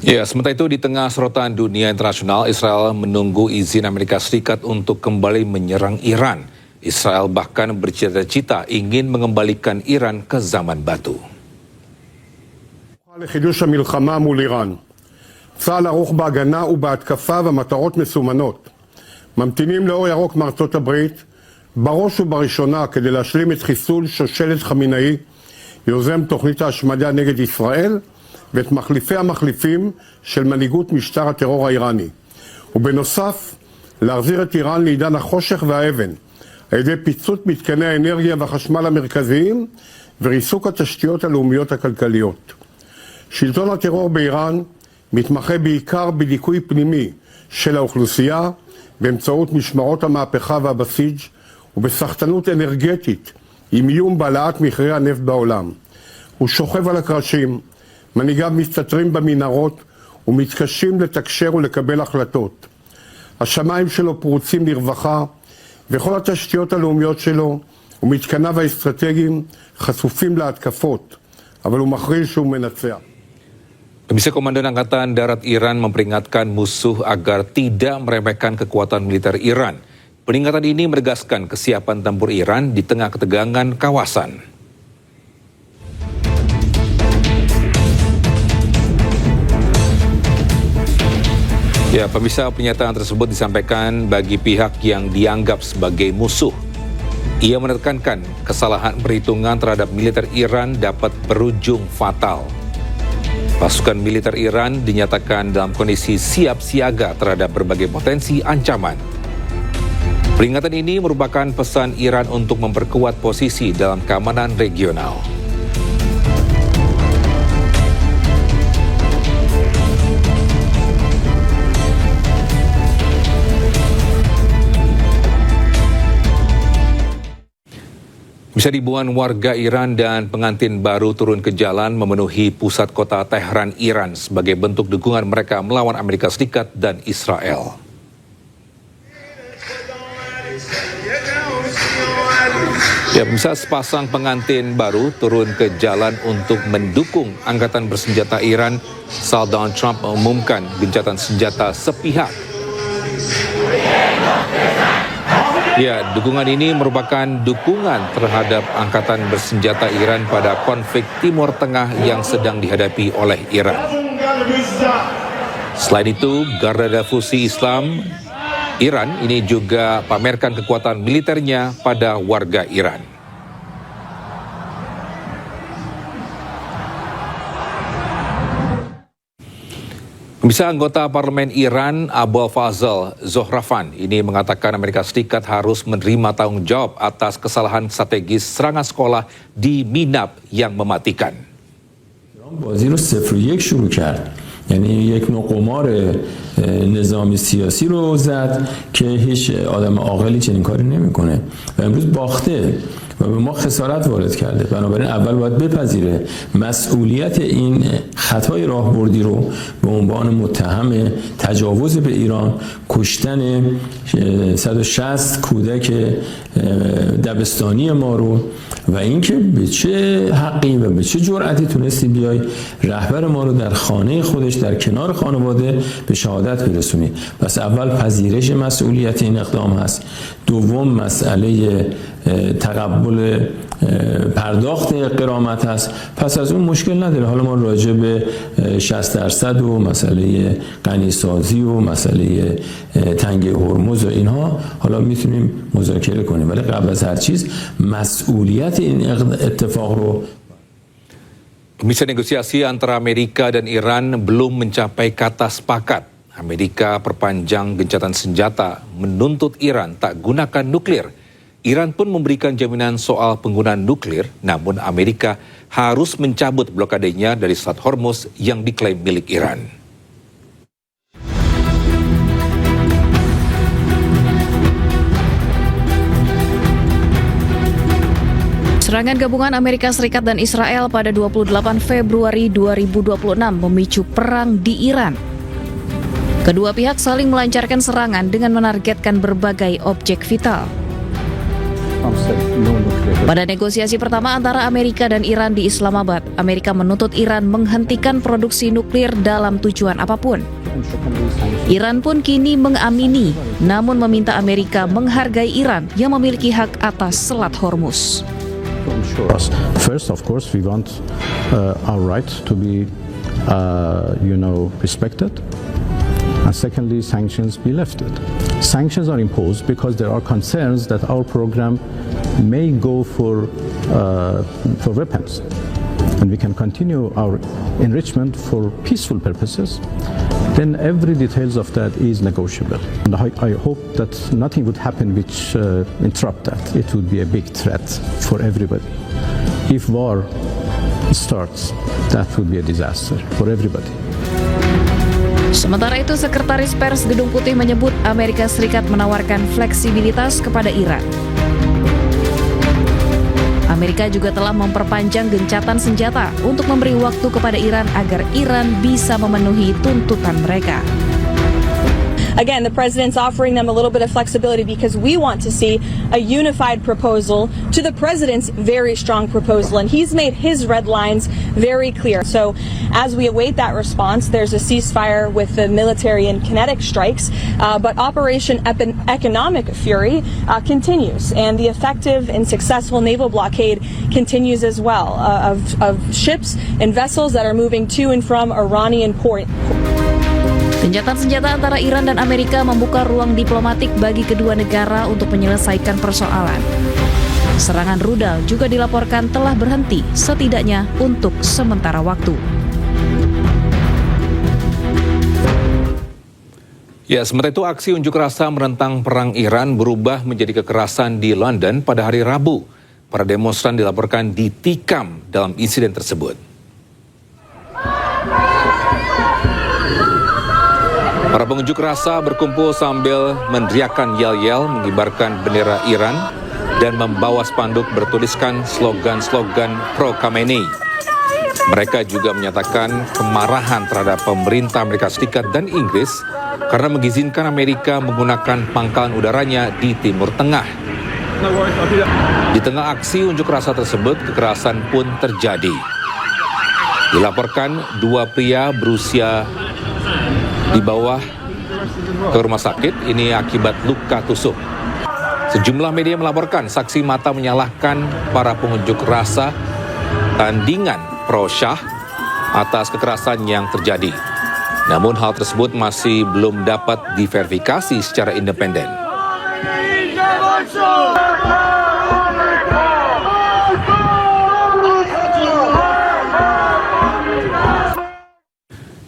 Ya, sementara itu di tengah sorotan dunia internasional, Israel menunggu izin Amerika Serikat untuk kembali menyerang Iran. Israel bahkan bercita-cita ingin mengembalikan Iran ke zaman batu. לחידוש המלחמה מול איראן. צה"ל ערוך בהגנה ובהתקפה ומטרות מסומנות. ממתינים לאור ירוק מארצות הברית, בראש ובראשונה כדי להשלים את חיסול שושלת חמינאי, יוזם תוכנית ההשמדה נגד ישראל, ואת מחליפי המחליפים של מנהיגות משטר הטרור האיראני. ובנוסף, להחזיר את איראן לעידן החושך והאבן, על ידי פיצוץ מתקני האנרגיה והחשמל המרכזיים, וריסוק התשתיות הלאומיות הכלכליות. שלטון הטרור באיראן מתמחה בעיקר בדיכוי פנימי של האוכלוסייה, באמצעות משמרות המהפכה והבסיג' ובסחטנות אנרגטית, עם איום בהעלאת מחירי הנפט בעולם. הוא שוכב על הקרשים, מנהיגיו מסתתרים במנהרות ומתקשים לתקשר ולקבל החלטות. השמיים שלו פרוצים לרווחה, וכל התשתיות הלאומיות שלו ומתקניו האסטרטגיים חשופים להתקפות, אבל הוא מכריז שהוא מנצח. Pemirsa, Komandan Angkatan Darat Iran memperingatkan musuh agar tidak meremehkan kekuatan militer Iran. Peringatan ini menegaskan kesiapan tempur Iran di tengah ketegangan kawasan. Ya, pemirsa, pernyataan tersebut disampaikan bagi pihak yang dianggap sebagai musuh. Ia menekankan kesalahan perhitungan terhadap militer Iran dapat berujung fatal. Pasukan militer Iran dinyatakan dalam kondisi siap siaga terhadap berbagai potensi ancaman. Peringatan ini merupakan pesan Iran untuk memperkuat posisi dalam keamanan regional. Bisa ribuan warga Iran dan pengantin baru turun ke jalan memenuhi pusat kota Tehran, Iran sebagai bentuk dukungan mereka melawan Amerika Serikat dan Israel. Ya, bisa sepasang pengantin baru turun ke jalan untuk mendukung angkatan bersenjata Iran saat Donald Trump mengumumkan gencatan senjata sepihak. Ya, dukungan ini merupakan dukungan terhadap angkatan bersenjata Iran pada konflik Timur Tengah yang sedang dihadapi oleh Iran. Selain itu, Garda Fusi Islam Iran ini juga pamerkan kekuatan militernya pada warga Iran. Bisa anggota parlemen Iran Abul Fazl Zohrafan ini mengatakan Amerika Serikat harus menerima tanggung jawab atas kesalahan strategis serangan sekolah di Minab yang mematikan. بازی رو 0-1 شروع کرد. یعنی یک نوع قمار نظامی سیاسی رو زد که هیچ آدم عاقلی چنین کاری نمیکنه و امروز باخته و به ما خسارت وارد کرده. بنابراین اول باید بپذیره مسئولیت این خطای راهبردی رو به عنوان متهم تجاوز به ایران، کشتن 160 کودک دبستانی ما رو و اینکه به چه حقی و به چه جرأتی تونستی بیای رهبر ما رو در خانه خودش در کنار خانواده به شهادت برسونی. پس اول پذیرش مسئولیت این اقدام هست. دوم مسئله تقبل پرداخت غرامت هست. پس از اون مشکل نداره. حالا ما راجع به 60% و مسئله غنیسازی و مسئله تنگه هرمز و اینها حالا میتونیم مذاکره کنیم، ولی قبل از هر چیز مسئولیت این اتفاق رو. Misi negosiasi antara Amerika dan Iran belum mencapai kata sepakat. Amerika perpanjang gencatan senjata, menuntut Iran tak gunakan nuklir. Iran pun memberikan jaminan soal penggunaan nuklir, namun Amerika harus mencabut blokadenya dari Selat Hormuz yang diklaim milik Iran. Serangan gabungan Amerika Serikat dan Israel pada 28 Februari 2026 memicu perang di Iran. Kedua pihak saling melancarkan serangan dengan menargetkan berbagai objek vital. Trump said no nuclear. Pada negosiasi pertama antara Amerika dan Iran di Islamabad, Amerika menuntut Iran menghentikan produksi nuklir dalam tujuan apapun. Iran pun kini mengamini, namun meminta Amerika menghargai Iran yang memiliki hak atas Selat Hormuz. First, of course, we want our right to be, respected. And secondly, sanctions be lifted. Sanctions are imposed because there are concerns that our program may go for weapons, and we can continue our enrichment for peaceful purposes. Then every details of that is negotiable. And I hope that nothing would happen which interrupt that. It would be a big threat for everybody. If war starts, that would be a disaster for everybody. Sementara itu, Sekretaris Pers Gedung Putih menyebut Amerika Serikat menawarkan fleksibilitas kepada Iran. Amerika juga telah memperpanjang gencatan senjata untuk memberi waktu kepada Iran agar Iran bisa memenuhi tuntutan mereka. Again, the president's offering them a little bit of flexibility because we want to see a unified proposal to the president's very strong proposal, and he's made his red lines very clear. So as we await that response, there's a ceasefire with the military and kinetic strikes, but Operation Economic Fury continues, and the effective and successful naval blockade continues as well of ships and vessels that are moving to and from Iranian port. Gencatan senjata antara Iran dan Amerika membuka ruang diplomatik bagi kedua negara untuk menyelesaikan persoalan. Serangan rudal juga dilaporkan telah berhenti, setidaknya untuk sementara waktu. Ya, sementara itu aksi unjuk rasa menentang perang Iran berubah menjadi kekerasan di London pada hari Rabu. Para demonstran dilaporkan ditikam dalam insiden tersebut. Para pengunjuk rasa berkumpul sambil meneriakkan yel-yel, mengibarkan bendera Iran, dan membawa spanduk bertuliskan slogan-slogan pro-Khamenei. Mereka juga menyatakan kemarahan terhadap pemerintah Amerika Serikat dan Inggris karena mengizinkan Amerika menggunakan pangkalan udaranya di Timur Tengah. Di tengah aksi unjuk rasa tersebut, kekerasan pun terjadi. Dilaporkan dua pria berusia dibawa ke rumah sakit ini akibat luka tusuk. Sejumlah media melaporkan saksi mata menyalahkan para pengunjuk rasa tandingan pro-Shah atas kekerasan yang terjadi. Namun hal tersebut masih belum dapat diverifikasi secara independen.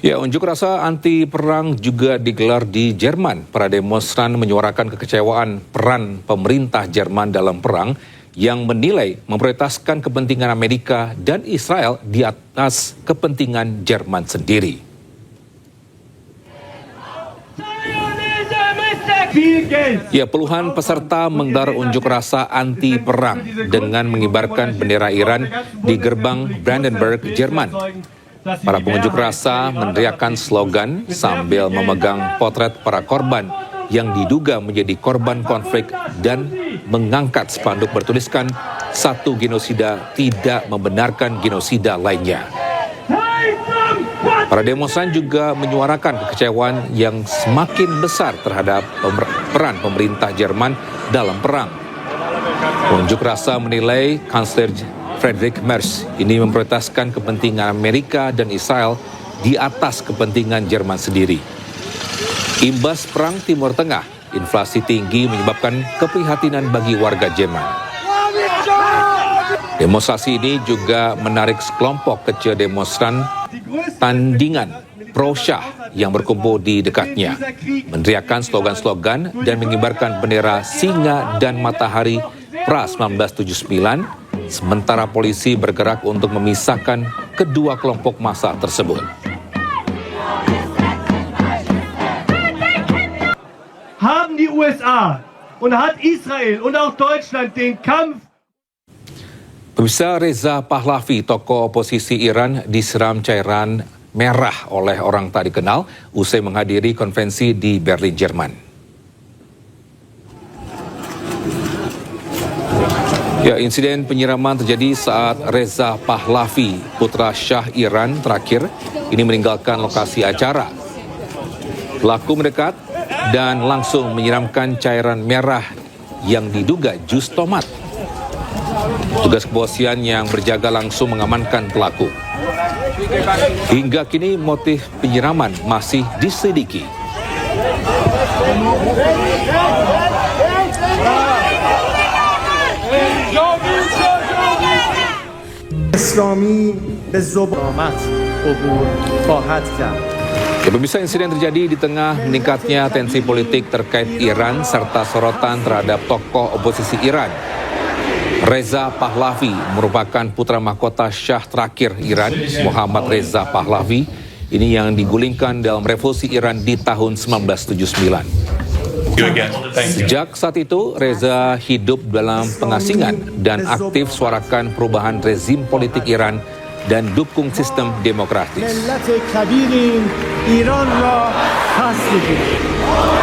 Ya, unjuk rasa anti perang juga digelar di Jerman. Para demonstran menyuarakan kekecewaan peran pemerintah Jerman dalam perang yang menilai memprioritaskan kepentingan Amerika dan Israel di atas kepentingan Jerman sendiri. Ya, puluhan peserta menggelar unjuk rasa anti perang dengan mengibarkan bendera Iran di gerbang Brandenburg, Jerman. Para pengunjuk rasa meneriakkan slogan sambil memegang potret para korban yang diduga menjadi korban konflik dan mengangkat spanduk bertuliskan "Satu genosida tidak membenarkan genosida lainnya". Para demonstran juga menyuarakan kekecewaan yang semakin besar terhadap peran pemerintah Jerman dalam perang. Pengunjuk rasa menilai Kanselir Friedrich Merz ini memprioritaskan kepentingan Amerika dan Israel di atas kepentingan Jerman sendiri. Imbas perang Timur Tengah, inflasi tinggi menyebabkan keprihatinan bagi warga Jerman. Demonstrasi ini juga menarik sekelompok kecil demonstran tandingan pro-Shah yang berkumpul di dekatnya, meneriakkan slogan-slogan dan mengibarkan bendera singa dan matahari pra 1979. Sementara polisi bergerak untuk memisahkan kedua kelompok massa tersebut. Haben die USA und hat Israel und auch Deutschland den Kampf. Pemirsa, Reza Pahlavi, tokoh oposisi Iran, disiram cairan merah oleh orang tak dikenal usai menghadiri konvensi di Berlin, Jerman. Ya, insiden penyiraman terjadi saat Reza Pahlavi, putra Shah Iran terakhir, ini meninggalkan lokasi acara. Pelaku mendekat dan langsung menyiramkan cairan merah yang diduga jus tomat. Tugas kepolisian yang berjaga langsung mengamankan pelaku. Hingga kini motif penyiraman masih diselidiki. اسلامی به ضباط عبور خواهد کرد. Ya, pemirsa, insiden terjadi di tengah meningkatnya tensi politik terkait Iran serta sorotan terhadap tokoh oposisi Iran. Reza Pahlavi merupakan putra mahkota Shah terakhir Iran, Muhammad Reza Pahlavi, ini yang digulingkan dalam revolusi Iran di tahun 1979. Sejak saat itu, Reza hidup dalam pengasingan dan aktif suarakan perubahan rezim politik Iran dan dukung sistem demokratis. ملت کبیر ایران را پس بگیرید.